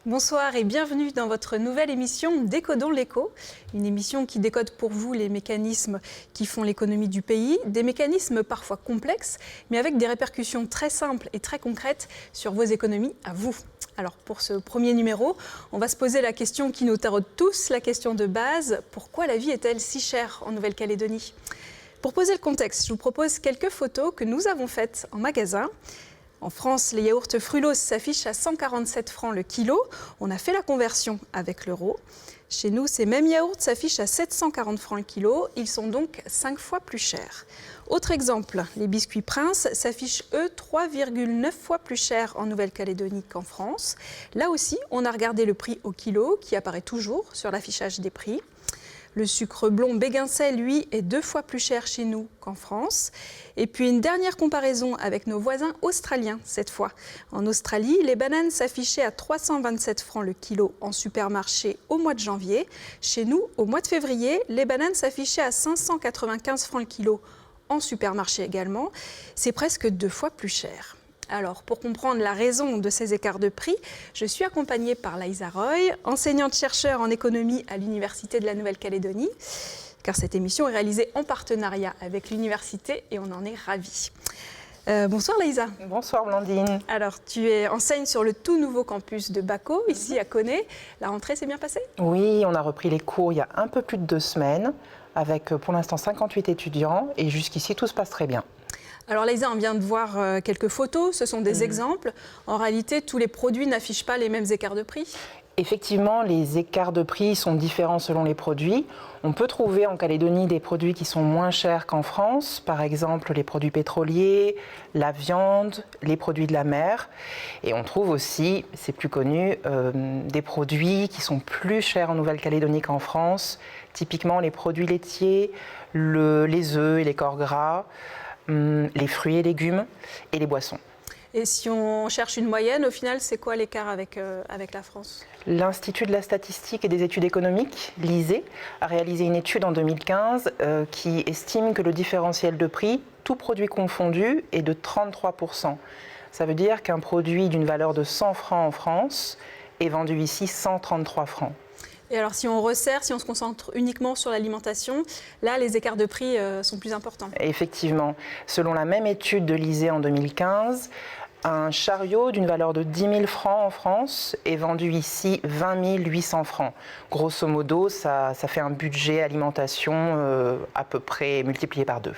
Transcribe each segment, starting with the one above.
Bonsoir et bienvenue dans votre nouvelle émission Décodons l'éco, une émission qui décode pour vous les mécanismes qui font l'économie du pays, des mécanismes parfois complexes, mais avec des répercussions très simples et très concrètes sur vos économies à vous. Alors pour ce premier numéro, on va se poser la question qui nous taraude tous, la question de base, pourquoi la vie est-elle si chère en Nouvelle-Calédonie ? Pour poser le contexte, je vous propose quelques photos que nous avons faites en magasin. En France, les yaourts Frulos s'affichent à 147 francs le kilo. On a fait la conversion avec l'euro. Chez nous, ces mêmes yaourts s'affichent à 740 francs le kilo. Ils sont donc 5 fois plus chers. Autre exemple, les biscuits Prince s'affichent, eux, 3,9 fois plus chers en Nouvelle-Calédonie qu'en France. Là aussi, on a regardé le prix au kilo, qui apparaît toujours sur l'affichage des prix. Le sucre blond Béguincet, lui, est 2 fois plus cher chez nous qu'en France. Et puis une dernière comparaison avec nos voisins australiens, cette fois. En Australie, les bananes s'affichaient à 327 francs le kilo en supermarché au mois de janvier. Chez nous, au mois de février, les bananes s'affichaient à 595 francs le kilo en supermarché également. C'est presque 2 fois plus cher. Alors, pour comprendre la raison de ces écarts de prix, je suis accompagnée par Laïsa Roy, enseignante-chercheur en économie à l'Université de la Nouvelle-Calédonie, car cette émission est réalisée en partenariat avec l'université et on en est ravis. Bonsoir Laïsa. Bonsoir Blandine. Alors, tu enseignes sur le tout nouveau campus de Baco, ici à Koné. La rentrée s'est bien passée ? Oui, on a repris les cours il y a un peu plus de 2 semaines, avec pour l'instant 58 étudiants, et jusqu'ici tout se passe très bien. Alors Laïsa, on vient de voir quelques photos, ce sont des exemples. En réalité, tous les produits n'affichent pas les mêmes écarts de prix. Effectivement, les écarts de prix sont différents selon les produits. On peut trouver en Calédonie des produits qui sont moins chers qu'en France, par exemple les produits pétroliers, la viande, les produits de la mer. Et on trouve aussi, c'est plus connu, des produits qui sont plus chers en Nouvelle-Calédonie qu'en France, typiquement les produits laitiers, les œufs et les corps gras, les fruits et légumes et les boissons. Et si on cherche une moyenne, au final, c'est quoi l'écart avec la France ? L'Institut de la statistique et des études économiques, l'ISEE, a réalisé une étude en 2015 qui estime que le différentiel de prix, tout produit confondu, est de 33%. Ça veut dire qu'un produit d'une valeur de 100 francs en France est vendu ici 133 francs. Et alors, si on resserre, si on se concentre uniquement sur l'alimentation, là, les écarts de prix sont plus importants. Effectivement. Selon la même étude de l'ISEE en 2015, un chariot d'une valeur de 10 000 francs en France est vendu ici 20 800 francs. Grosso modo, ça fait un budget alimentation à peu près multiplié par 2.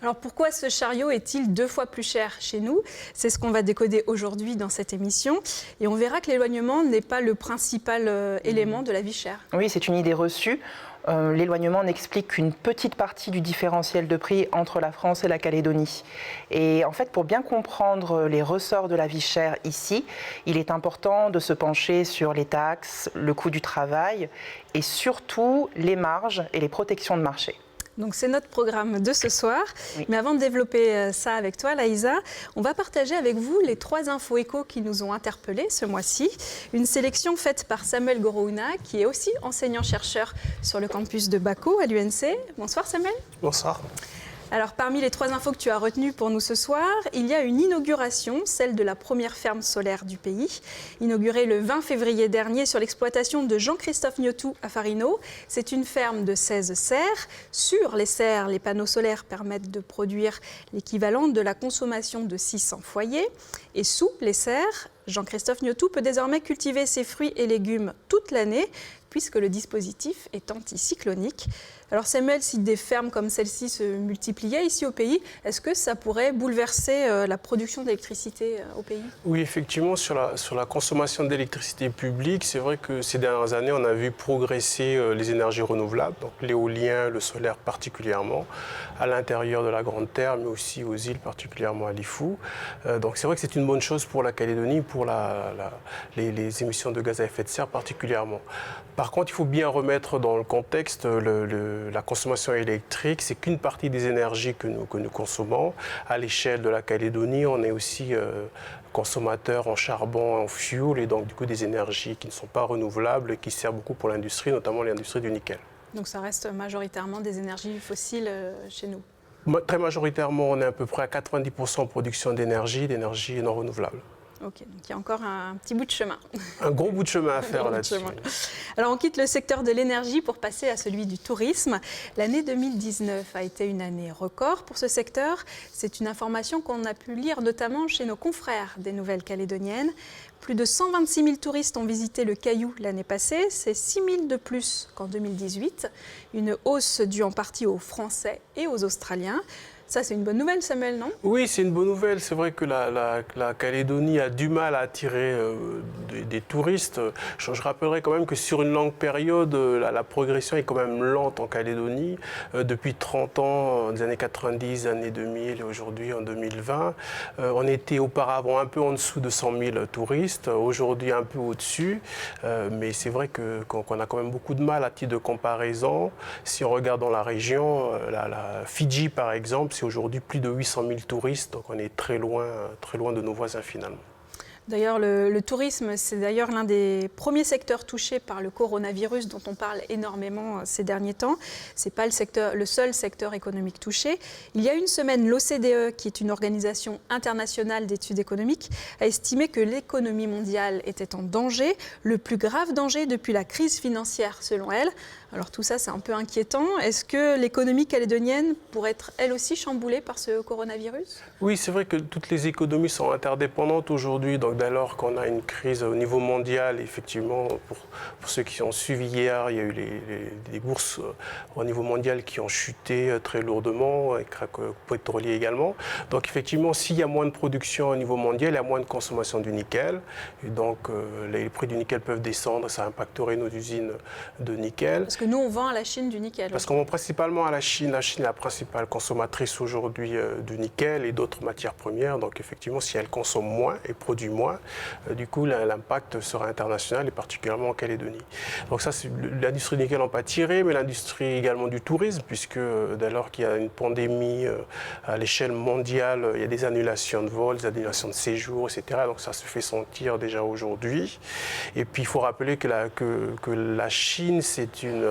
Alors pourquoi ce chariot est-il 2 fois plus cher chez nous ? C'est ce qu'on va décoder aujourd'hui dans cette émission. Et on verra que l'éloignement n'est pas le principal élément de la vie chère. Oui, c'est une idée reçue. L'éloignement n'explique qu'une petite partie du différentiel de prix entre la France et la Calédonie. Et en fait, pour bien comprendre les ressorts de la vie chère ici, il est important de se pencher sur les taxes, le coût du travail et surtout les marges et les protections de marché. Donc c'est notre programme de ce soir. Oui. Mais avant de développer ça avec toi, Laïsa, on va partager avec vous les 3 infos éco qui nous ont interpellés ce mois-ci. Une sélection faite par Samuel Gorouna, qui est aussi enseignant-chercheur sur le campus de Baco à l'UNC. Bonsoir Samuel. Bonsoir. Alors parmi les 3 infos que tu as retenues pour nous ce soir, il y a une inauguration, celle de la première ferme solaire du pays, inaugurée le 20 février dernier sur l'exploitation de Jean-Christophe Gnotou à Farino. C'est une ferme de 16 serres. Sur les serres, les panneaux solaires permettent de produire l'équivalent de la consommation de 600 foyers. Et sous les serres, Jean-Christophe Gnotou peut désormais cultiver ses fruits et légumes toute l'année, puisque le dispositif est anticyclonique. Alors Samuel, si des fermes comme celle-ci se multipliaient ici au pays, est-ce que ça pourrait bouleverser la production d'électricité au pays ? Oui, effectivement, sur la consommation d'électricité publique, c'est vrai que ces dernières années, on a vu progresser les énergies renouvelables, donc l'éolien, le solaire particulièrement, à l'intérieur de la Grande Terre, mais aussi aux îles, particulièrement à Lifou. Donc c'est vrai que c'est une bonne chose pour la Calédonie, pour les émissions de gaz à effet de serre particulièrement. Par contre, il faut bien remettre dans le contexte la consommation électrique, c'est qu'une partie des énergies que nous consommons. À l'échelle de la Calédonie, on est aussi consommateur en charbon, en fioul, et donc du coup des énergies qui ne sont pas renouvelables et qui servent beaucoup pour l'industrie, notamment l'industrie du nickel. Donc ça reste majoritairement des énergies fossiles chez nous ? Très majoritairement, on est à peu près à 90% en production d'énergie non renouvelable. Ok, donc il y a encore un petit bout de chemin. Un gros bout de chemin à faire là-dessus. Alors on quitte le secteur de l'énergie pour passer à celui du tourisme. L'année 2019 a été une année record pour ce secteur. C'est une information qu'on a pu lire notamment chez nos confrères des Nouvelles-Calédoniennes. Plus de 126 000 touristes ont visité le Caillou l'année passée, c'est 6 000 de plus qu'en 2018. Une hausse due en partie aux Français et aux Australiens. Ça, c'est une bonne nouvelle, Samuel, non? Oui, c'est une bonne nouvelle. C'est vrai que la Calédonie a du mal à attirer des touristes. Je rappellerai quand même que sur une longue période, la progression est quand même lente en Calédonie. Depuis 30 ans, des années 90, années 2000 et aujourd'hui en 2020, on était auparavant un peu en dessous de 100 000 touristes, aujourd'hui un peu au-dessus. Mais c'est vrai qu'on a quand même beaucoup de mal à titre de comparaison. Si on regarde dans la région, la Fidji par exemple, c'est aujourd'hui plus de 800 000 touristes, donc on est très loin de nos voisins finalement. D'ailleurs, le tourisme, c'est d'ailleurs l'un des premiers secteurs touchés par le coronavirus dont on parle énormément ces derniers temps. Ce n'est pas le seul secteur économique touché. Il y a une semaine, l'OCDE, qui est une organisation internationale d'études économiques, a estimé que l'économie mondiale était en danger, le plus grave danger depuis la crise financière, selon elle. Alors tout ça, c'est un peu inquiétant. Est-ce que l'économie calédonienne pourrait être, elle aussi, chamboulée par ce coronavirus? Oui, c'est vrai que toutes les économies sont interdépendantes aujourd'hui. Donc dès lors qu'on a une crise au niveau mondial, effectivement, pour ceux qui ont suivi hier, il y a eu les bourses au niveau mondial qui ont chuté très lourdement, et crack pétrolier également. Donc effectivement, s'il y a moins de production au niveau mondial, il y a moins de consommation du nickel. Et donc les prix du nickel peuvent descendre, ça impacterait nos usines de nickel. Parce que nous, on vend à la Chine du nickel. Parce qu'on vend principalement à la Chine. La Chine est la principale consommatrice aujourd'hui du nickel et d'autres matières premières. Donc effectivement, si elle consomme moins et produit moins, du coup, l'impact sera international et particulièrement en Calédonie. Donc ça, l'industrie du nickel en pâtirait, mais l'industrie également du tourisme, puisque dès lors qu'il y a une pandémie à l'échelle mondiale, il y a des annulations de vols, des annulations de séjours, etc. Donc ça se fait sentir déjà aujourd'hui. Et puis il faut rappeler que la Chine, c'est une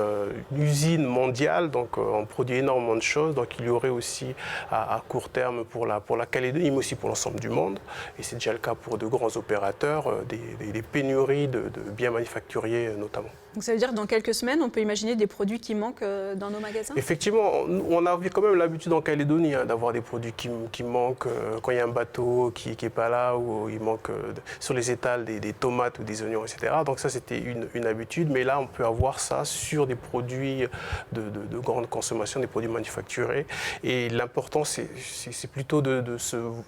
usine mondiale, donc on produit énormément de choses, donc il y aurait aussi à court terme pour la Calédonie, mais aussi pour l'ensemble du monde, et c'est déjà le cas pour de grands opérateurs, des pénuries de biens manufacturiers notamment. Donc ça veut dire que dans quelques semaines, on peut imaginer des produits qui manquent dans nos magasins? Effectivement, on a quand même l'habitude en Calédonie d'avoir des produits qui manquent quand il y a un bateau qui n'est pas là, ou il manque sur les étals des tomates ou des oignons, etc. Donc ça, c'était une habitude, mais là, on peut avoir ça sur des produits de grande consommation, des produits manufacturés. Et l'important, c'est plutôt de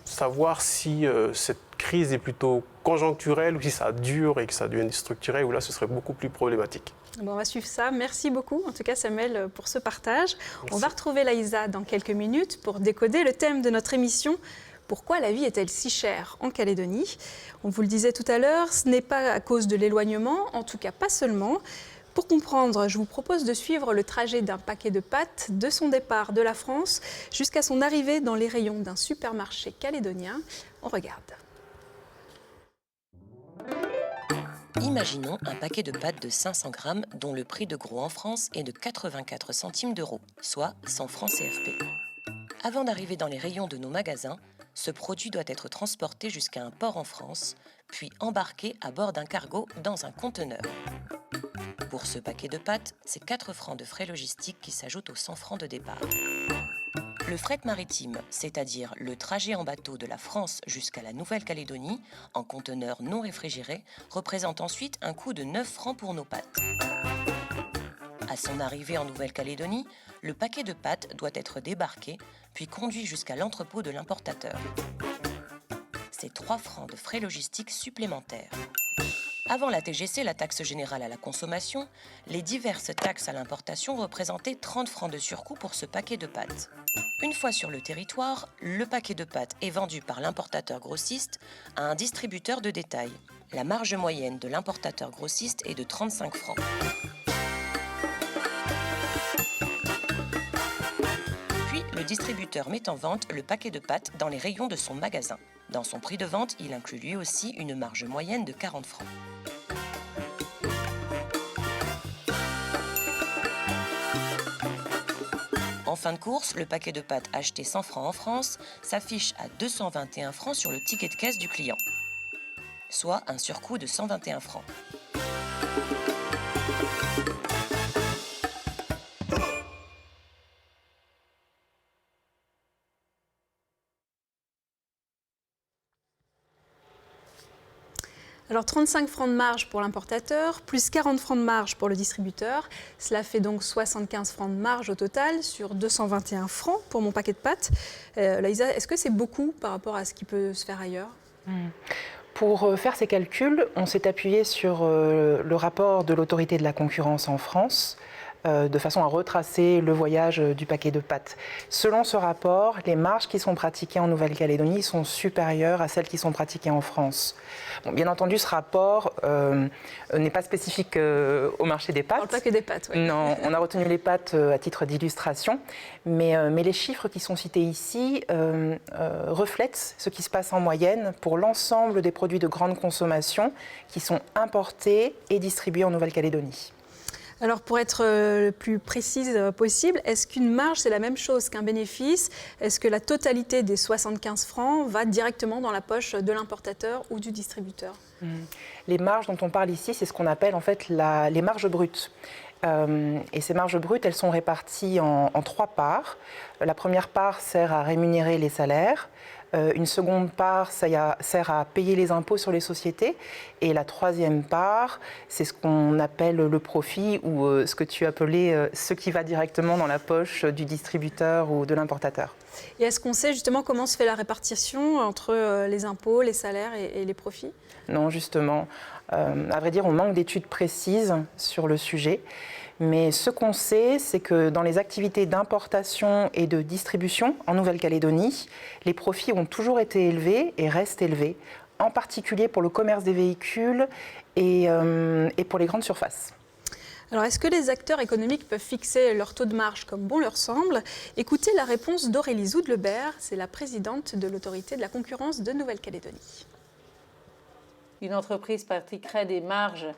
savoir si cette crise est plutôt conjoncturelle ou si ça dure et que ça devient structurel, où là, ce serait beaucoup plus problématique. Bon, on va suivre ça. Merci beaucoup, en tout cas, Samuel, pour ce partage. Merci. On va retrouver Laïsa dans quelques minutes pour décoder le thème de notre émission. Pourquoi la vie est-elle si chère en Calédonie? On vous le disait tout à l'heure, ce n'est pas à cause de l'éloignement, en tout cas pas seulement. Pour comprendre, je vous propose de suivre le trajet d'un paquet de pâtes de son départ de la France jusqu'à son arrivée dans les rayons d'un supermarché calédonien. On regarde. Imaginons un paquet de pâtes de 500 grammes dont le prix de gros en France est de 84 centimes d'euros, soit 100 francs CFP. Avant d'arriver dans les rayons de nos magasins, ce produit doit être transporté jusqu'à un port en France, puis embarqué à bord d'un cargo dans un conteneur. Pour ce paquet de pâtes, c'est 4 francs de frais logistiques qui s'ajoutent aux 100 francs de départ. Le fret maritime, c'est-à-dire le trajet en bateau de la France jusqu'à la Nouvelle-Calédonie, en conteneur non réfrigéré, représente ensuite un coût de 9 francs pour nos pâtes. À son arrivée en Nouvelle-Calédonie, le paquet de pâtes doit être débarqué, puis conduit jusqu'à l'entrepôt de l'importateur. C'est 3 francs de frais logistiques supplémentaires. Avant la TGC, la taxe générale à la consommation, les diverses taxes à l'importation représentaient 30 francs de surcoût pour ce paquet de pâtes. Une fois sur le territoire, le paquet de pâtes est vendu par l'importateur grossiste à un distributeur de détail. La marge moyenne de l'importateur grossiste est de 35 francs. Puis, le distributeur met en vente le paquet de pâtes dans les rayons de son magasin. Dans son prix de vente, il inclut lui aussi une marge moyenne de 40 francs. En fin de course, le paquet de pâtes acheté 100 francs en France s'affiche à 221 francs sur le ticket de caisse du client. soit un surcoût de 121 francs. Alors 35 francs de marge pour l'importateur, plus 40 francs de marge pour le distributeur. Cela fait donc 75 francs de marge au total sur 221 francs pour mon paquet de pâtes. Laïsa, est-ce que c'est beaucoup par rapport à ce qui peut se faire ailleurs ? Pour faire ces calculs, on s'est appuyé sur le rapport de l'autorité de la concurrence en France, de façon à retracer le voyage du paquet de pâtes. Selon ce rapport, les marges qui sont pratiquées en Nouvelle-Calédonie sont supérieures à celles qui sont pratiquées en France. Bon, bien entendu, ce rapport n'est pas spécifique au marché des pâtes. Pas que des pâtes, oui. Non, on a retenu les pâtes à titre d'illustration, mais les chiffres qui sont cités ici reflètent ce qui se passe en moyenne pour l'ensemble des produits de grande consommation qui sont importés et distribués en Nouvelle-Calédonie. Alors pour être le plus précise possible, est-ce qu'une marge c'est la même chose qu'un bénéfice ? Est-ce que la totalité des 75 francs va directement dans la poche de l'importateur ou du distributeur ? Les marges dont on parle ici, c'est ce qu'on appelle en fait les marges brutes. Et ces marges brutes, elles sont réparties en 3 parts. La première part sert à rémunérer les salaires. Une seconde part sert à payer les impôts sur les sociétés. Et la troisième part, c'est ce qu'on appelle le profit ou ce que tu appelais ce qui va directement dans la poche du distributeur ou de l'importateur. Et est-ce qu'on sait justement comment se fait la répartition entre les impôts, les salaires et les profits ? Non, justement. À vrai dire, on manque d'études précises sur le sujet. Mais ce qu'on sait, c'est que dans les activités d'importation et de distribution en Nouvelle-Calédonie, les profits ont toujours été élevés et restent élevés, en particulier pour le commerce des véhicules et pour les grandes surfaces. Alors, est-ce que les acteurs économiques peuvent fixer leur taux de marge comme bon leur semble ? Écoutez la réponse d'Aurélie Zoud-Lebert, c'est la présidente de l'autorité de la concurrence de Nouvelle-Calédonie. Une entreprise pratiquerait des marges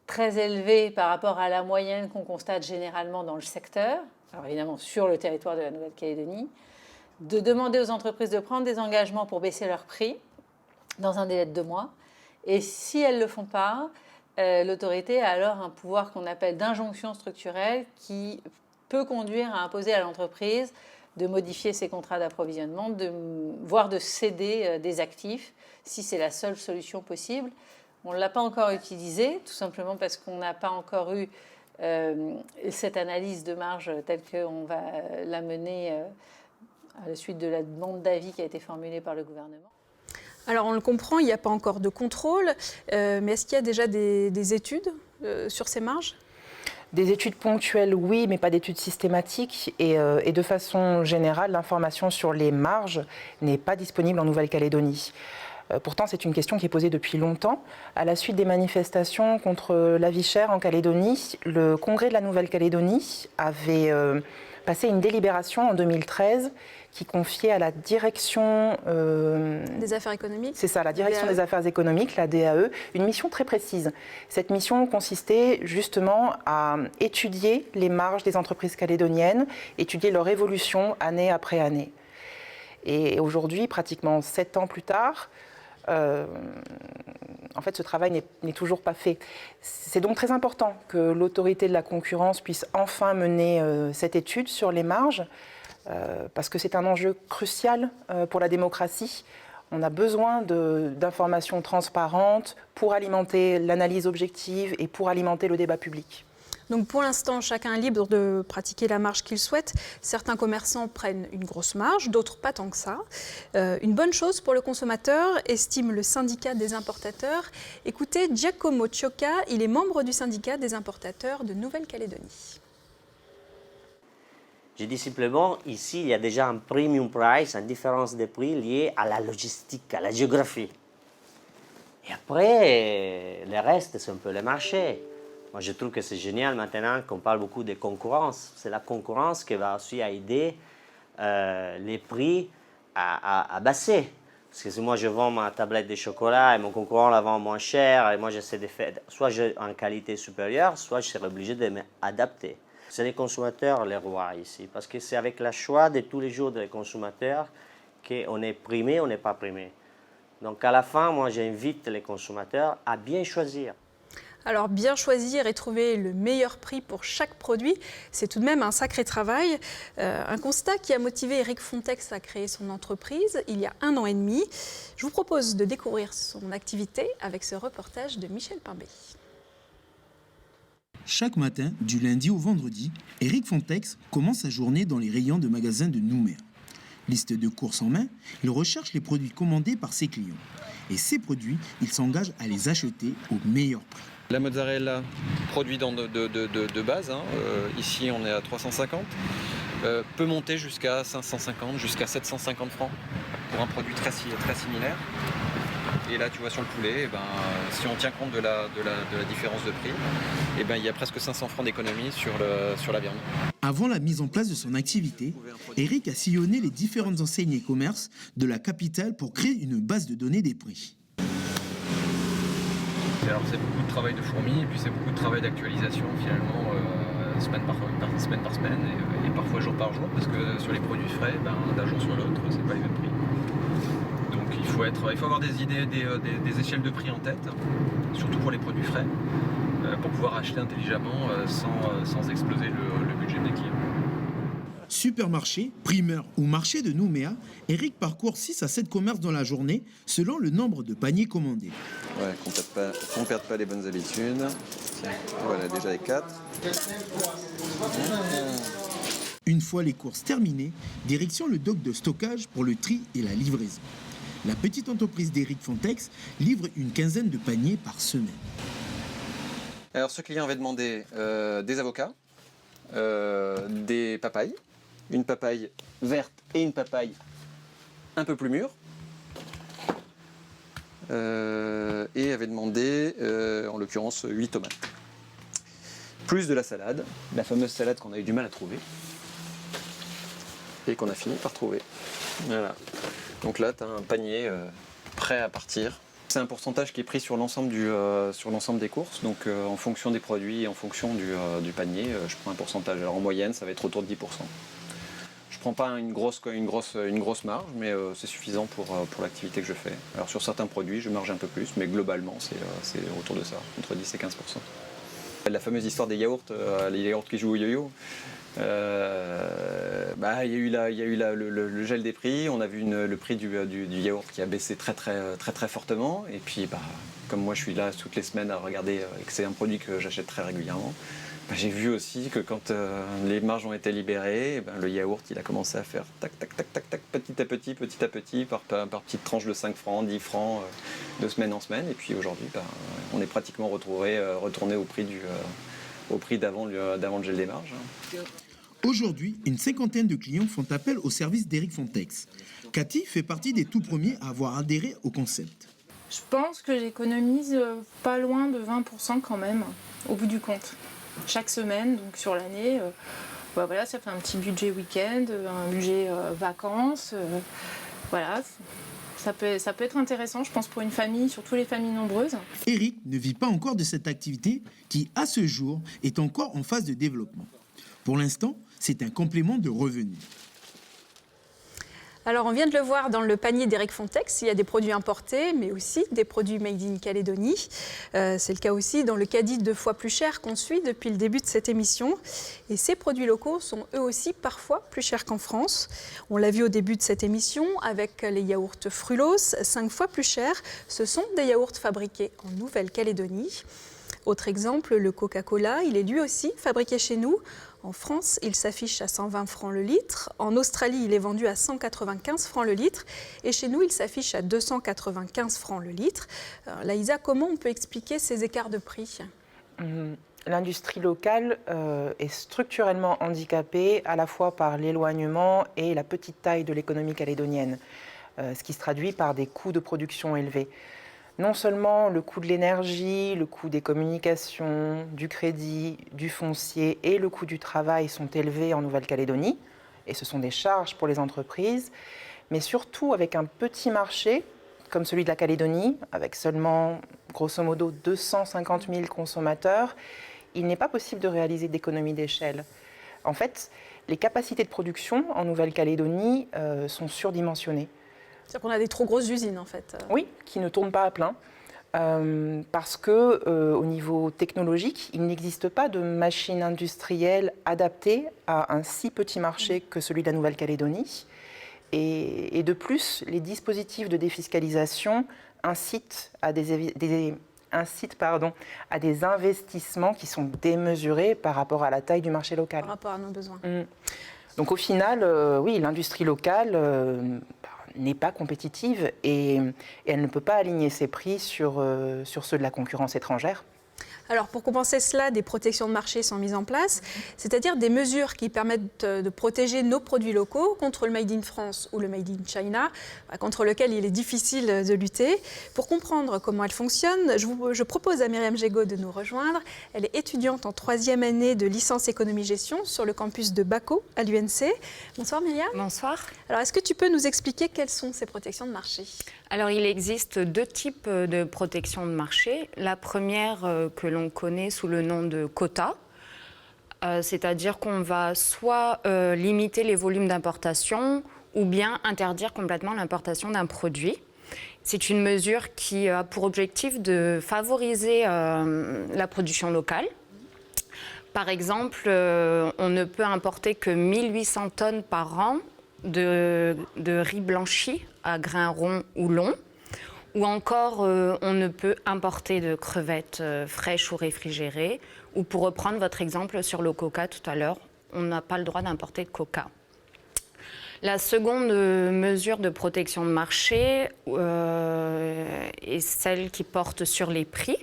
très élevées par rapport à la moyenne qu'on constate généralement dans le secteur, alors évidemment sur le territoire de la Nouvelle-Calédonie, de demander aux entreprises de prendre des engagements pour baisser leurs prix dans un délai de 2 mois. Et si elles ne le font pas, l'autorité a alors un pouvoir qu'on appelle d'injonction structurelle qui peut conduire à imposer à l'entreprise de modifier ses contrats d'approvisionnement, voire de céder des actifs si c'est la seule solution possible. On ne l'a pas encore utilisé, tout simplement parce qu'on n'a pas encore eu cette analyse de marge telle qu'on va la mener à la suite de la demande d'avis qui a été formulée par le gouvernement. Alors on le comprend, il n'y a pas encore de contrôle, mais est-ce qu'il y a déjà des études sur ces marges ? Des études ponctuelles, oui, mais pas d'études systématiques. Et de façon générale, l'information sur les marges n'est pas disponible en Nouvelle-Calédonie. Pourtant, c'est une question qui est posée depuis longtemps. À la suite des manifestations contre la vie chère en Calédonie, le Congrès de la Nouvelle-Calédonie avait passé une délibération en 2013 qui confiait à la direction des affaires économiques. C'est ça, la direction DAE. des affaires économiques, la DAE, une mission très précise. Cette mission consistait justement à étudier les marges des entreprises calédoniennes, étudier leur évolution année après année. Et aujourd'hui, pratiquement 7 ans plus tard, en fait, ce travail n'est toujours pas fait. C'est donc très important que l'autorité de la concurrence puisse enfin mener cette étude sur les marges, parce que c'est un enjeu crucial pour la démocratie. On a besoin d'informations transparentes pour alimenter l'analyse objective et pour alimenter le débat public. Donc pour l'instant, chacun est libre de pratiquer la marge qu'il souhaite. Certains commerçants prennent une grosse marge, d'autres pas tant que ça. Une bonne chose pour le consommateur, estime le syndicat des importateurs. Écoutez Giacomo Ciocca, il est membre du syndicat des importateurs de Nouvelle-Calédonie. Je dis simplement, ici, il y a déjà un premium price, une différence de prix liée à la logistique, à la géographie. Et après, le reste, c'est un peu le marché. Moi, je trouve que c'est génial maintenant qu'on parle beaucoup de concurrence. C'est la concurrence qui va aussi aider les prix à baisser. Parce que si moi, je vends ma tablette de chocolat et mon concurrent la vend moins cher, et moi, j'essaie de faire soit en qualité supérieure, soit je serai obligé de m'adapter. C'est les consommateurs les rois ici, parce que c'est avec le choix de tous les jours des consommateurs qu'on est primé ou on n'est pas primé. Donc à la fin, moi j'invite les consommateurs à bien choisir. Alors bien choisir et trouver le meilleur prix pour chaque produit, c'est tout de même un sacré travail. Un constat qui a motivé Éric Fontex à créer son entreprise il y a 1 an et demi. Je vous propose de découvrir son activité avec ce reportage de Michel Pimbé. Chaque matin, du lundi au vendredi, Éric Fontex commence sa journée dans les rayons de magasins de Nouméa. Liste de courses en main, il recherche les produits commandés par ses clients. Et ces produits, il s'engage à les acheter au meilleur prix. La mozzarella, produit de base, ici on est à 350, peut monter jusqu'à 550, jusqu'à 750 francs pour un produit très similaire. Et là tu vois sur le poulet, si on tient compte de la différence de prix, il y a presque 500 francs d'économie sur la viande. Avant la mise en place de son activité, Éric a sillonné les différentes enseignes et commerces de la capitale pour créer une base de données des prix. Alors c'est beaucoup de travail de fourmi et puis c'est beaucoup de travail d'actualisation finalement semaine par semaine et parfois jour par jour parce que sur les produits frais, d'un jour sur l'autre, c'est pas les mêmes prix. Donc il faut avoir des idées, des échelles de prix en tête, surtout pour les produits frais, pour pouvoir acheter intelligemment sans exploser le budget des clients. Supermarché, primeur ou marché de Nouméa, Éric parcourt 6 à 7 commerces dans la journée selon le nombre de paniers commandés. Ouais, qu'on ne perde pas les bonnes habitudes. Tiens, voilà déjà les 4. Une fois les courses terminées, direction le dock de stockage pour le tri et la livraison. La petite entreprise d'Éric Fontex livre une quinzaine de paniers par semaine. Alors ce client avait demandé des avocats, des papayes, une papaye verte et une papaye un peu plus mûre. Et avait demandé, en l'occurrence, 8 tomates. Plus de la salade, la fameuse salade qu'on a eu du mal à trouver. Et qu'on a fini par trouver. Voilà. Donc là, tu as un panier prêt à partir. C'est un pourcentage qui est pris sur l'ensemble des courses. Donc en fonction des produits et en fonction du panier, je prends un pourcentage. Alors en moyenne, ça va être autour de 10%. Je ne prends pas une grosse marge, mais c'est suffisant pour l'activité que je fais. Alors sur certains produits, je marge un peu plus, mais globalement, c'est autour de ça, entre 10 et 15%. La fameuse histoire des yaourts, les yaourts qui jouent au yo-yo. Il y a eu le gel des prix, on a vu le prix du yaourt qui a baissé très fortement. Et puis, comme moi je suis là toutes les semaines à regarder et que c'est un produit que j'achète très régulièrement, j'ai vu aussi que quand les marges ont été libérées, le yaourt il a commencé à faire tac, petit à petit, par petites tranches de 5 francs, 10 francs, de semaine en semaine. Et puis aujourd'hui, on est pratiquement retourné au prix d'avant le gel des marges. Aujourd'hui, une cinquantaine de clients font appel au service d'Éric Fontex. Cathy fait partie des tout premiers à avoir adhéré au concept. Je pense que j'économise pas loin de 20% quand même, au bout du compte. Chaque semaine, donc sur l'année, voilà, ça fait un petit budget week-end, un budget vacances. Voilà, ça peut être intéressant, je pense, pour une famille, surtout les familles nombreuses. Éric ne vit pas encore de cette activité qui, à ce jour, est encore en phase de développement. Pour l'instant, c'est un complément de revenus. Alors, on vient de le voir dans le panier d'Éric Fontex, il y a des produits importés, mais aussi des produits made in Calédonie. C'est le cas aussi dans le caddie 2 fois plus cher qu'on suit depuis le début de cette émission. Et ces produits locaux sont eux aussi parfois plus chers qu'en France. On l'a vu au début de cette émission avec les yaourts Frulos, 5 fois plus chers. Ce sont des yaourts fabriqués en Nouvelle-Calédonie. Autre exemple, le Coca-Cola, il est lui aussi fabriqué chez nous. En France, il s'affiche à 120 francs le litre. En Australie, il est vendu à 195 francs le litre. Et chez nous, il s'affiche à 295 francs le litre. Laïsa, comment on peut expliquer ces écarts de prix ? L'industrie locale est structurellement handicapée à la fois par l'éloignement et la petite taille de l'économie calédonienne, ce qui se traduit par des coûts de production élevés. Non seulement le coût de l'énergie, le coût des communications, du crédit, du foncier et le coût du travail sont élevés en Nouvelle-Calédonie, et ce sont des charges pour les entreprises, mais surtout avec un petit marché comme celui de la Calédonie, avec seulement grosso modo 250 000 consommateurs, il n'est pas possible de réaliser d'économies d'échelle. En fait, les capacités de production en Nouvelle-Calédonie sont surdimensionnées. C'est-à-dire qu'on a des trop grosses usines en fait. Oui, qui ne tournent pas à plein. Parce que au niveau technologique, il n'existe pas de machine industrielle adaptée à un si petit marché que celui de la Nouvelle-Calédonie. Et de plus, les dispositifs de défiscalisation incitent à des investissements qui sont démesurés par rapport à la taille du marché local. Par rapport à nos besoins. Donc au final, oui, l'industrie locale n'est pas compétitive et elle ne peut pas aligner ses prix sur ceux de la concurrence étrangère. Alors pour compenser cela, des protections de marché sont mises en place, c'est-à-dire des mesures qui permettent de protéger nos produits locaux contre le Made in France ou le Made in China, contre lequel il est difficile de lutter. Pour comprendre comment elles fonctionnent, je propose à Myriam Gégaud de nous rejoindre. Elle est étudiante en 3e année de licence économie-gestion sur le campus de Baco à l'UNC. Bonsoir Myriam. Bonsoir. Alors est-ce que tu peux nous expliquer quelles sont ces protections de marché ? Alors il existe 2 types de protections de marché. La première que l'on connaît sous le nom de quota, c'est-à-dire qu'on va soit limiter les volumes d'importation ou bien interdire complètement l'importation d'un produit. C'est une mesure qui a pour objectif de favoriser la production locale. Par exemple, on ne peut importer que 1800 tonnes par an de riz blanchi à grains ronds ou longs, ou encore on ne peut importer de crevettes fraîches ou réfrigérées, ou pour reprendre votre exemple sur le coca tout à l'heure, on n'a pas le droit d'importer de coca. La seconde mesure de protection de marché est celle qui porte sur les prix.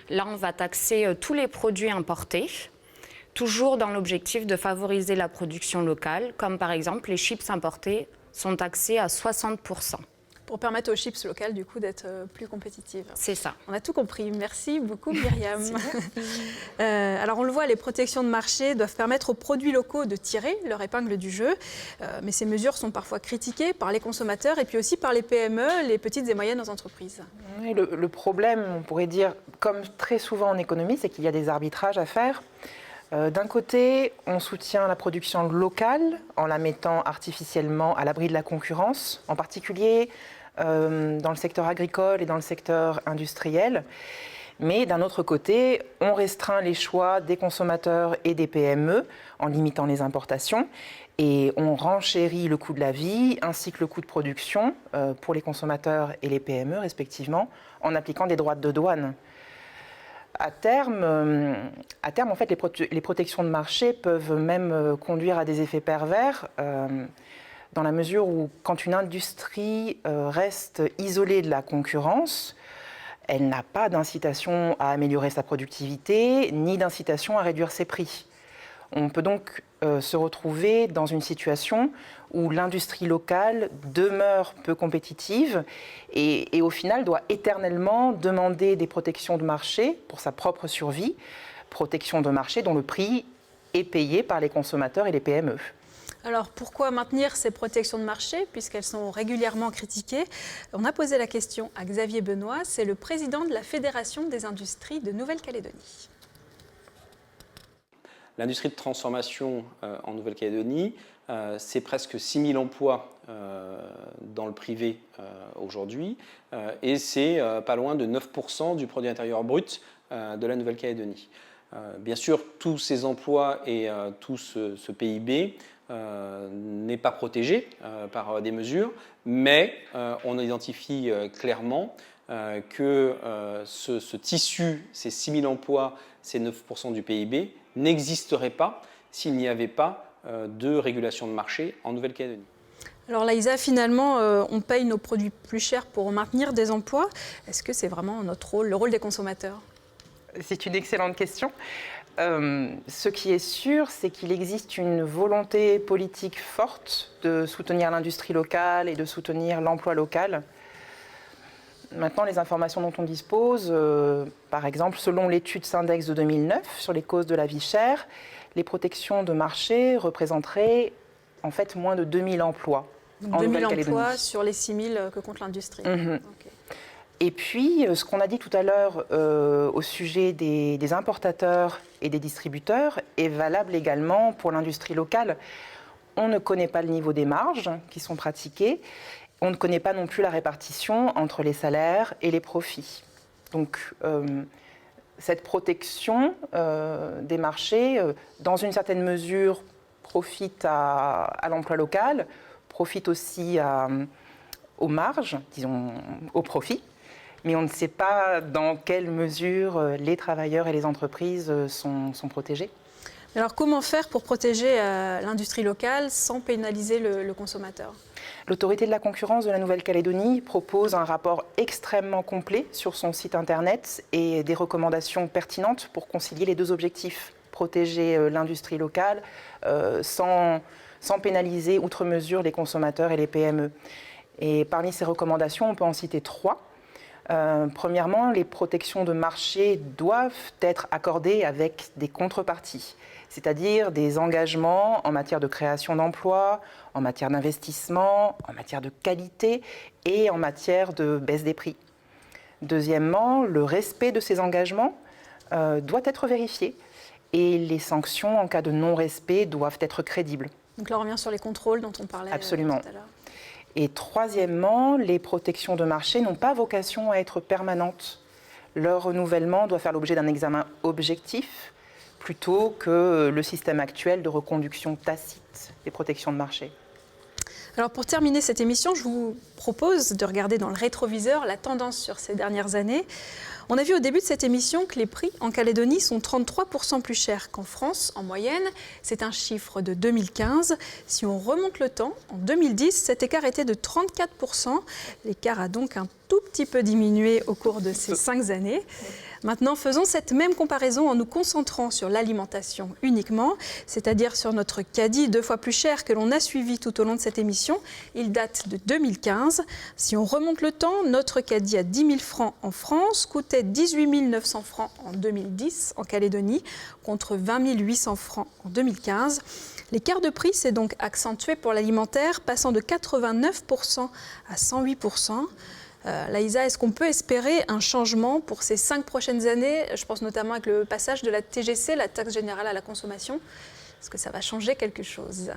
Là, on va taxer tous les produits importés, toujours dans l'objectif de favoriser la production locale, comme par exemple les chips importés sont taxés à 60%. Pour permettre aux chips locales, du coup, d'être plus compétitives. C'est ça. On a tout compris. Merci beaucoup, Myriam. Alors, on le voit, les protections de marché doivent permettre aux produits locaux de tirer leur épingle du jeu. Mais ces mesures sont parfois critiquées par les consommateurs et puis aussi par les PME, les petites et moyennes entreprises. Oui, le problème, on pourrait dire, comme très souvent en économie, c'est qu'il y a des arbitrages à faire. D'un côté, on soutient la production locale en la mettant artificiellement à l'abri de la concurrence, en particulier dans le secteur agricole et dans le secteur industriel. Mais d'un autre côté, on restreint les choix des consommateurs et des PME en limitant les importations et on renchérit le coût de la vie ainsi que le coût de production pour les consommateurs et les PME respectivement en appliquant des droits de douane. À terme, en fait, les protections de marché peuvent même conduire à des effets pervers, dans la mesure où, quand une industrie reste isolée de la concurrence, elle n'a pas d'incitation à améliorer sa productivité, ni d'incitation à réduire ses prix. On peut donc se retrouver dans une situation où l'industrie locale demeure peu compétitive et au final doit éternellement demander des protections de marché pour sa propre survie, protections de marché dont le prix est payé par les consommateurs et les PME. Alors pourquoi maintenir ces protections de marché puisqu'elles sont régulièrement critiquées? On a posé la question à Xavier Benoît, c'est le président de la Fédération des industries de Nouvelle-Calédonie. L'industrie de transformation en Nouvelle-Calédonie, c'est presque 6 000 emplois dans le privé aujourd'hui et c'est pas loin de 9% du produit intérieur brut de la Nouvelle-Calédonie. Bien sûr, tous ces emplois et tout ce PIB n'est pas protégé par des mesures, mais on identifie clairement que ce tissu, ces 6 000 emplois, ces 9% du PIB, n'existerait pas s'il n'y avait pas de régulation de marché en Nouvelle-Calédonie. Alors Laïsa, finalement, on paye nos produits plus chers pour maintenir des emplois. Est-ce que c'est vraiment notre rôle, le rôle des consommateurs? C'est une excellente question. Ce qui est sûr, c'est qu'il existe une volonté politique forte de soutenir l'industrie locale et de soutenir l'emploi local. Maintenant, les informations dont on dispose, par exemple, selon l'étude Syndex de 2009 sur les causes de la vie chère, les protections de marché représenteraient en fait moins de 2000 emplois. Donc 2000 emplois sur les 6000 que compte l'industrie. Okay. Et puis, ce qu'on a dit tout à l'heure au sujet des importateurs et des distributeurs est valable également pour l'industrie locale. On ne connaît pas le niveau des marges qui sont pratiquées. On ne connaît pas non plus la répartition entre les salaires et les profits. Donc, cette protection des marchés, dans une certaine mesure, profite à l'emploi local, profite aussi aux marges, disons, aux profits. Mais on ne sait pas dans quelle mesure les travailleurs et les entreprises sont protégés. Alors comment faire pour protéger l'industrie locale sans pénaliser le consommateur ? L'autorité de la concurrence de la Nouvelle-Calédonie propose un rapport extrêmement complet sur son site internet et des recommandations pertinentes pour concilier les deux objectifs. Protéger l'industrie locale sans pénaliser outre mesure les consommateurs et les PME. Et parmi ces recommandations, on peut en citer 3. Premièrement, les protections de marché doivent être accordées avec des contreparties, c'est-à-dire des engagements en matière de création d'emplois, en matière d'investissement, en matière de qualité et en matière de baisse des prix. Deuxièmement, le respect de ces engagements doit être vérifié et les sanctions en cas de non-respect doivent être crédibles. Donc là, on revient sur les contrôles dont on parlait Absolument. Tout à l'heure. Et troisièmement, les protections de marché n'ont pas vocation à être permanentes. Leur renouvellement doit faire l'objet d'un examen objectif plutôt que le système actuel de reconduction tacite des protections de marché. Alors pour terminer cette émission, je vous propose de regarder dans le rétroviseur la tendance sur ces dernières années. On a vu au début de cette émission que les prix en Calédonie sont 33% plus chers qu'en France en moyenne. C'est un chiffre de 2015. Si on remonte le temps, en 2010, cet écart était de 34%. L'écart a donc un tout petit peu diminué au cours de ces 5 années. Maintenant, faisons cette même comparaison en nous concentrant sur l'alimentation uniquement, c'est-à-dire sur notre caddie 2 fois plus cher que l'on a suivi tout au long de cette émission. Il date de 2015. Si on remonte le temps, notre caddie à 10 000 francs en France coûtait 18 900 francs en 2010 en Calédonie, contre 20 800 francs en 2015. L'écart de prix s'est donc accentué pour l'alimentaire, passant de 89% à 108%. Laïsa, est-ce qu'on peut espérer un changement pour ces 5 prochaines années ? Je pense notamment avec le passage de la TGC, la taxe générale à la consommation. Est-ce que ça va changer quelque chose ?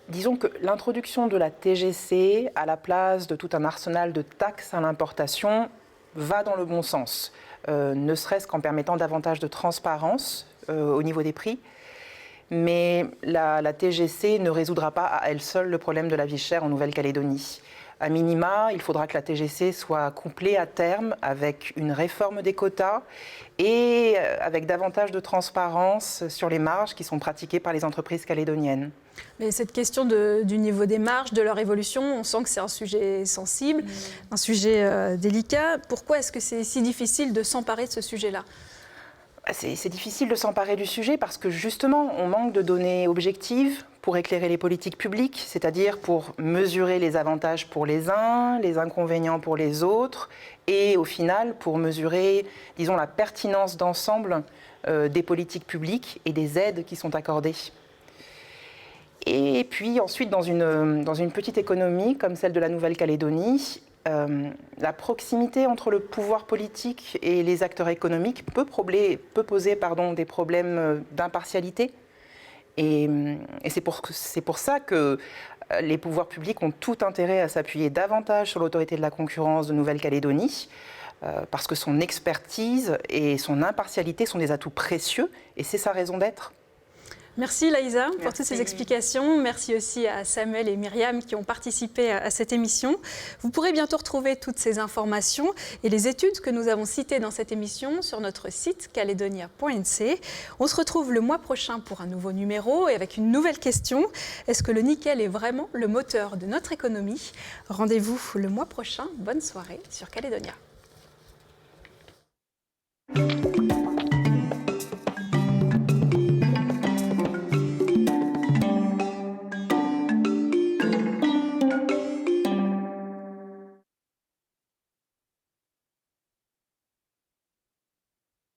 Disons que l'introduction de la TGC à la place de tout un arsenal de taxes à l'importation va dans le bon sens, ne serait-ce qu'en permettant davantage de transparence au niveau des prix. Mais la TGC ne résoudra pas à elle seule le problème de la vie chère en Nouvelle-Calédonie. À minima, il faudra que la TGC soit couplée à terme avec une réforme des quotas et avec davantage de transparence sur les marges qui sont pratiquées par les entreprises calédoniennes. Mais cette question du niveau des marges, de leur évolution, on sent que c'est un sujet sensible, un sujet délicat. Pourquoi est-ce que c'est si difficile de s'emparer de ce sujet-là ? C'est difficile de s'emparer du sujet parce que justement, on manque de données objectives pour éclairer les politiques publiques, c'est-à-dire pour mesurer les avantages pour les uns, les inconvénients pour les autres, et au final pour mesurer, disons, la pertinence d'ensemble des politiques publiques et des aides qui sont accordées. Et puis ensuite, dans une petite économie comme celle de la Nouvelle-Calédonie, la proximité entre le pouvoir politique et les acteurs économiques peut poser des problèmes d'impartialité. Et c'est pour ça que les pouvoirs publics ont tout intérêt à s'appuyer davantage sur l'autorité de la concurrence de Nouvelle-Calédonie, parce que son expertise et son impartialité sont des atouts précieux, et c'est sa raison d'être. Merci Laïsa pour toutes ces explications. Merci aussi à Samuel et Myriam qui ont participé à cette émission. Vous pourrez bientôt retrouver toutes ces informations et les études que nous avons citées dans cette émission sur notre site caledonia.nc. On se retrouve le mois prochain pour un nouveau numéro et avec une nouvelle question. Est-ce que le nickel est vraiment le moteur de notre économie ? Rendez-vous le mois prochain. Bonne soirée sur Calédonia.